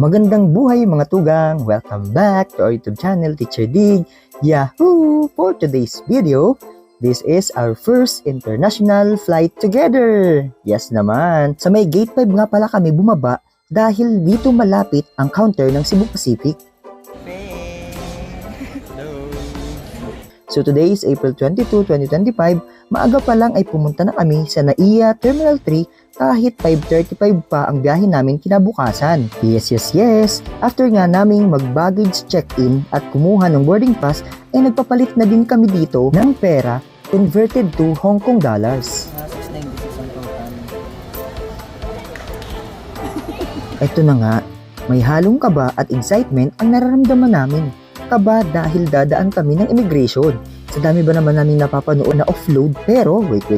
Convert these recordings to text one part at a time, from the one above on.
Magandang buhay mga tugang! Welcome back to our YouTube channel, Teacher Dig. Yahoo! For today's video, this is our first international flight together. Yes naman. Sa may gate 5 nga pala kami bumaba dahil dito malapit ang counter ng Cebu Pacific. So today is April 22, 2025. Maaga pa lang ay pumunta na kami sa NAIA Terminal 3 kahit 5:35 pa ang biyahe namin kinabukasan. Yes. After nga naming mag-baggage check-in at kumuha ng boarding pass, ay nagpapalit na din kami dito ng pera converted to Hong Kong dollars. Ito na nga, may halong kaba at excitement ang nararamdaman namin. Kaba dahil dadaan kami ng immigration. Sa dami ba naman namin napapanood na offload? Pero wait.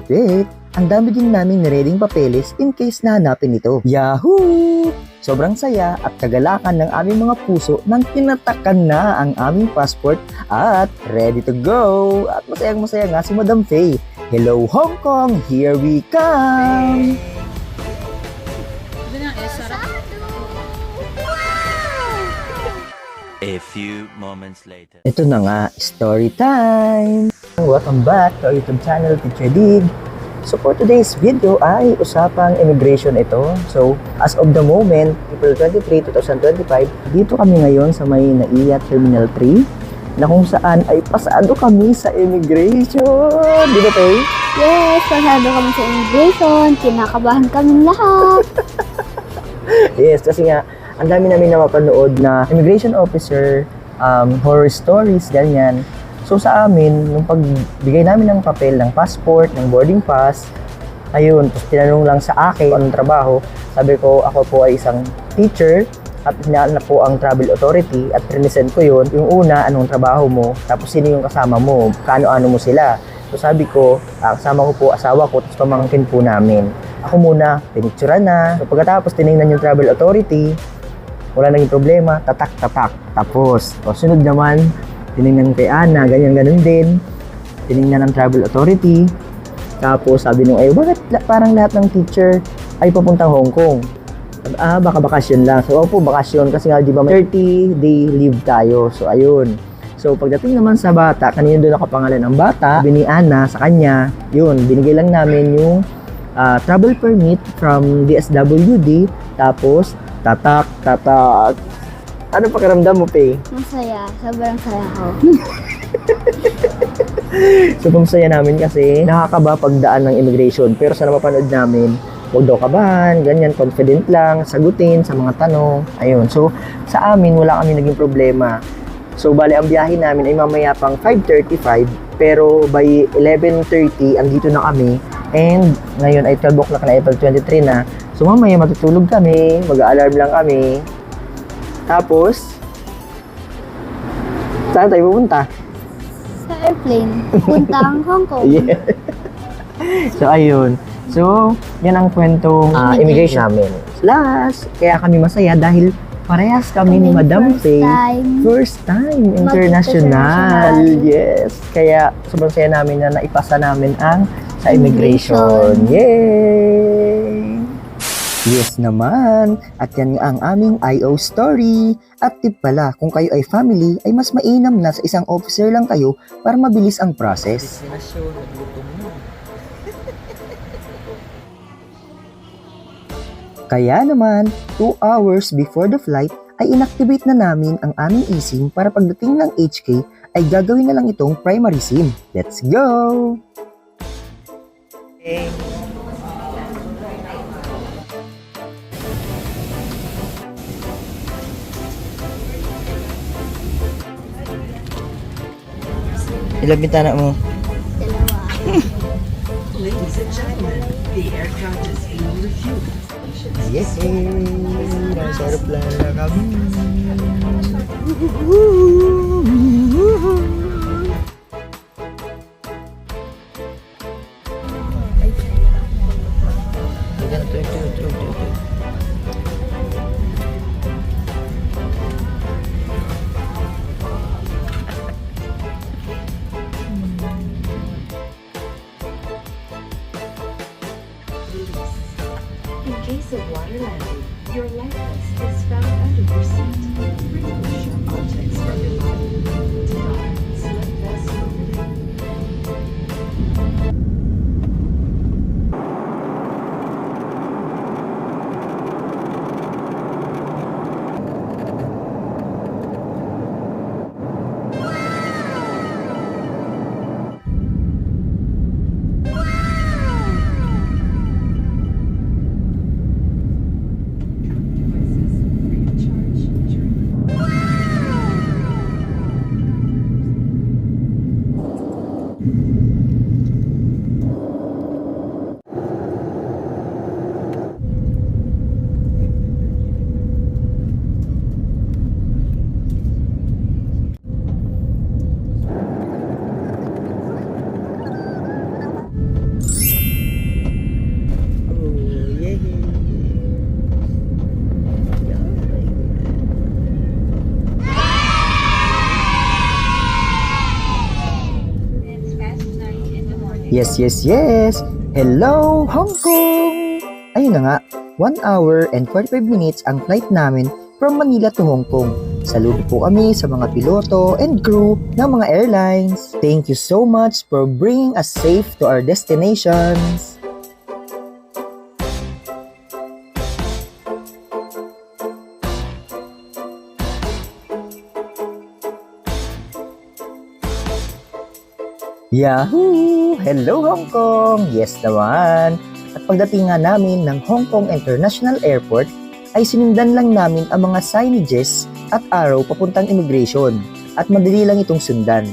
Ang dami din naming nireding papeles in case na hanapin ito. Yahoo! Sobrang saya at kagalakan ng aming mga puso nang tinatakan na ang aming passport at ready to go. At masayang-masaya nga si Madam Faye. Hello Hong Kong, here we come! A few moments later. Ito na nga, story time! Welcome back to our YouTube channel, Teacher Dig. So for today's video ay usapang immigration ito. So as of the moment, April 23, 2025, dito kami ngayon sa may NAIA Terminal 3 na kung saan ay pasado kami sa immigration. Di ba, Tay? Yes, pasado kami sa immigration. Kinakabahan kami lahat. Yes, kasi nga, ang dami namin na mapanood na immigration officer, horror stories, ganyan. So sa amin, nung pagbigay namin ng papel, ng passport, ng boarding pass, ayun, tapos tinanong lang sa akin anong trabaho. Sabi ko, ako po ay isang teacher at hinaan po ang travel authority at present ko yun. Yung una, anong trabaho mo, tapos sino yung kasama mo, kano-ano mo sila. So sabi ko, kasama ko po asawa ko, tapos pamangkin po namin. Ako muna, pinicturan na. So pagkatapos tinignan yung travel authority, wala naging problema, tatak. Tapos, sunod naman, tinignan kay Ana, ganyan din. Tinignan ng travel authority. Tapos sabi nung, bakit parang lahat ng teacher ay papuntang Hong Kong? Baka bakasyon lang. So, opo, bakasyon. Kasi nga, di ba, 30-day leave tayo. So, ayun. So, pagdating naman sa bata, kanina doon nakapangalan ng bata, sabi ni Ana sa kanya, yun, binigay lang namin yung travel permit from DSWD. Tapos, tatak. Ano pakiramdam mo, Pei? Masaya. Sobrang saya ko. So, masaya namin kasi nakakaba pagdaan ng immigration. Pero sa napapanood namin, huwag daw kabahan, ganyan, confident lang, sagutin sa mga tanong. Ayun. So, sa amin, wala kami naging problema. So, bali, ang biyahe namin ay mamaya pang 5:35. Pero by 11:30, andito na kami. And ngayon ay 12 o'clock na, April 23 na. So, mamaya matutulog kami, mag-alarm lang kami. Tapos, saan tayo pupunta? Sa airplane. Puntang Hong Kong. Yeah. So, ayun. So, yan ang kwentong immigration namin. Last, kaya kami masaya dahil parehas kami ni Madam Faye. First time international. Yes. Kaya sobrang saya namin na naipasa namin ang sa immigration. Yay! Yes naman! At yan nga ang aming IO story. At tip pala, kung kayo ay family, ay mas mainam na sa isang officer lang kayo para mabilis ang process. Kaya naman, 2 hours before the flight, ay inactivate na namin ang aming eSIM para pagdating ng HK ay gagawin na lang itong primary SIM. Let's go! Okay. Ilang bintana mo? Dalawa. Ladies and gentlemen, the aircraft is being refueled. Yes! Nasa aeroplano na kami! In case of water landing, your life vest is found under your Yes, yes, yes! Hello, Hong Kong! Ayun na nga, 1 hour and 45 minutes ang flight namin from Manila to Hong Kong. Saludo po kami sa mga piloto and crew ng mga airlines. Thank you so much for bringing us safe to our destinations. Yahoo! Hello Hong Kong! Yes naman! At pagdating nga namin ng Hong Kong International Airport, ay sinundan lang namin ang mga signages at araw papuntang immigration at madali lang itong sundan.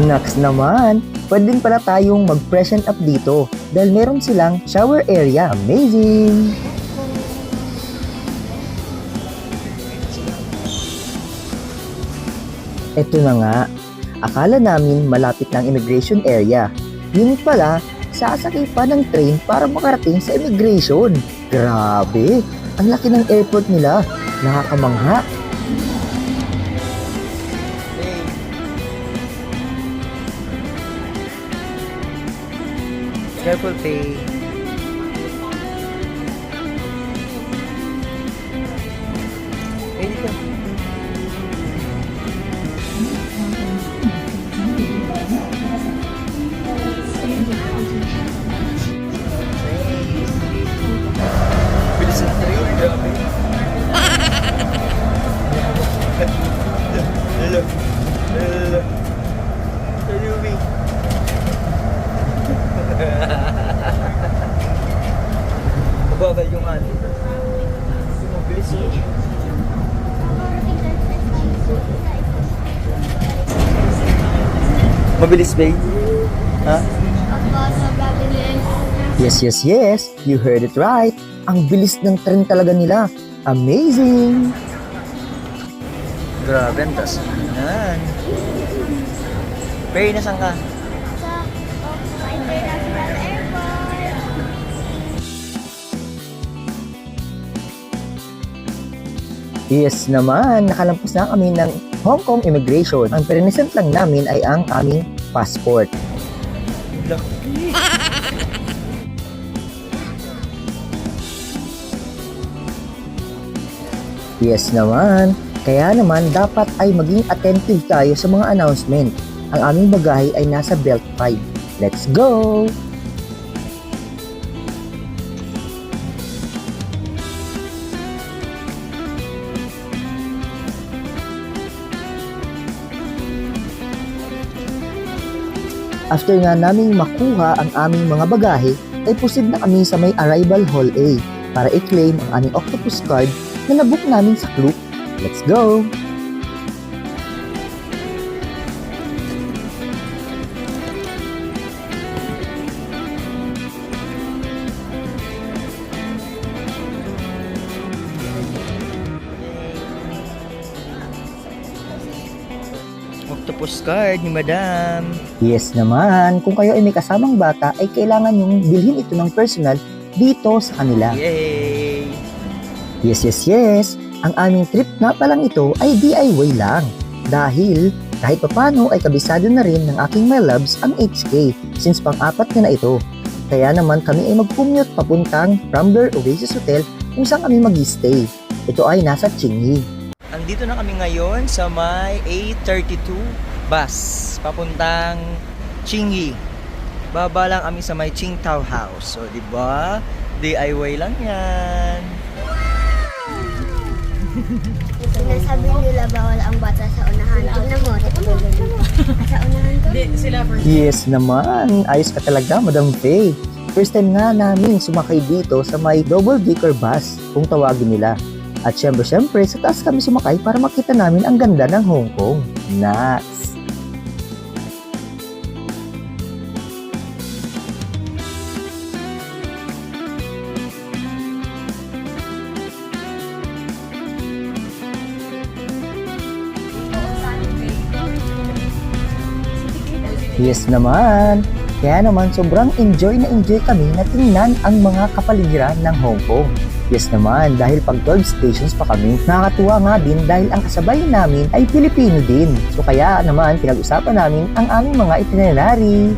Next naman, pwede din pala tayong mag-freshen up dito dahil meron silang shower area. Amazing! Ito na nga, akala namin malapit ng immigration area. Yun pala, sasakay pa ng train para makarating sa immigration. Grabe, ang laki ng airport nila. Nakakamangha. Careful, Faye. Dito. Bilis na tayo, grabe. Hello. Hello. Hello, me. Mabagal yung ano. Mabilis yun. Mabilis, babe? Ha? Yes, yes, yes. You heard it right. Ang bilis ng tren talaga nila. Amazing! Grabe, ang taas. Yan. Faye, nasan ka? International Airport. Yes naman, nakalampas na kami ng Hong Kong Immigration. Ang present lang namin ay ang aming passport. Yes naman, kaya naman dapat ay maging attentive tayo sa mga announcement. Ang aming bagahe ay nasa Belt 5. Let's go! After nga naming makuha ang aming mga bagahe, ay proceed na kami sa may arrival hall A para i-claim ang aming octopus card na nabook namin sa Klook. Let's go! Octopus card ni Madam. Yes naman, kung kayo ay may kasamang bata ay kailangan yung bilhin ito ng personal dito sa kanila. Yay! Yes, yes, yes. Ang aming trip nga palang ito ay DIY lang. Dahil kahit papano ay kabisado na rin ng aking my loves ang HK since pang-apat na ito. Kaya naman kami ay mag-commute papuntang Rambler Oasis Hotel kung saan kami mag-stay. Ito ay nasa Qingyi. Andito na kami ngayon sa may A32 bus papuntang Qingyi. Baba lang kami sa may Qingtao House. So, di ba? DIY lang yan. Sinasabi nila bawal ang bata sa unahan. Tingnan mo, sa unahan ko. Yes naman. Ayos ka talaga, Madam Faye. First time nga namin sumakay dito sa may double-decker bus, kung tawagin nila. At syempre, sa taas kami sumakay para makita namin ang ganda ng Hong Kong. Nice! Yes naman! Kaya naman sobrang enjoy na enjoy kami na tingnan ang mga kapaligiran ng Hong Kong. Yes naman, dahil pag 12 stations pa kami, nakakatuwa nga din dahil ang kasabay namin ay Pilipino din. So kaya naman pinag-usapan namin ang aming mga itinerary.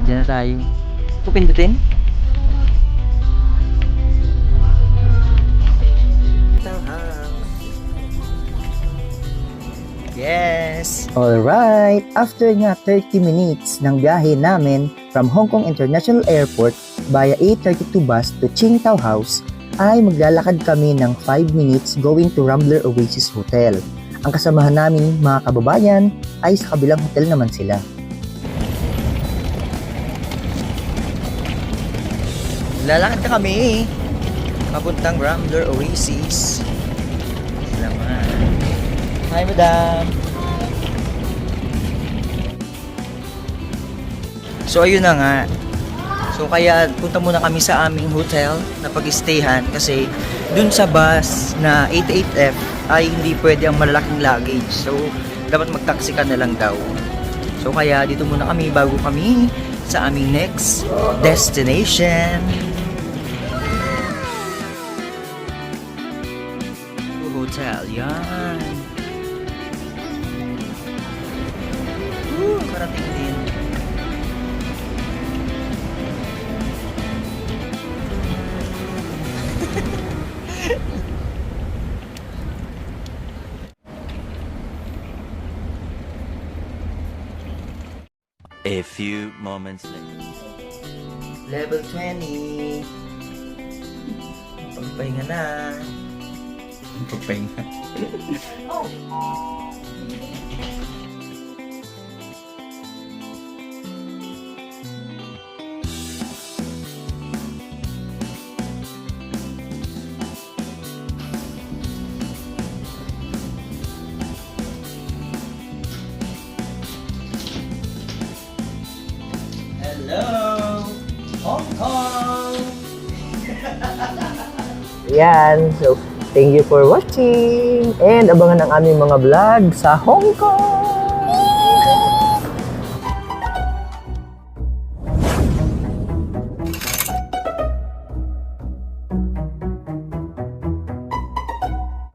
Diyan na tayo. Ito pindutin? Yes! Alright! After nga 30 minutes ng biyahe namin from Hong Kong International Airport via A32 bus to Qingdao House, ay maglalakad kami ng 5 minutes going to Rambler Oasis Hotel. Ang kasamahan namin mga kababayan ay sa kabilang hotel naman sila. Lalakad na kami papuntang Rambler Oasis. Salamat. Hi, madam. So, ayun na nga. So, kaya punta muna kami sa aming hotel na pag-stayhan kasi dun sa bus na 88F ay hindi pwede ang malalaking luggage. So, dapat mag-taxi ka na lang daw. So, kaya dito muna kami bago kami sa aming next destination. Hotel, yan. Karating din. A few moments later. Level 20. Pagpahinga na. Pagpahinga. Hello! Hong Kong! Yan. So, thank you for watching. And abangan ang aming mga vlog sa Hong Kong!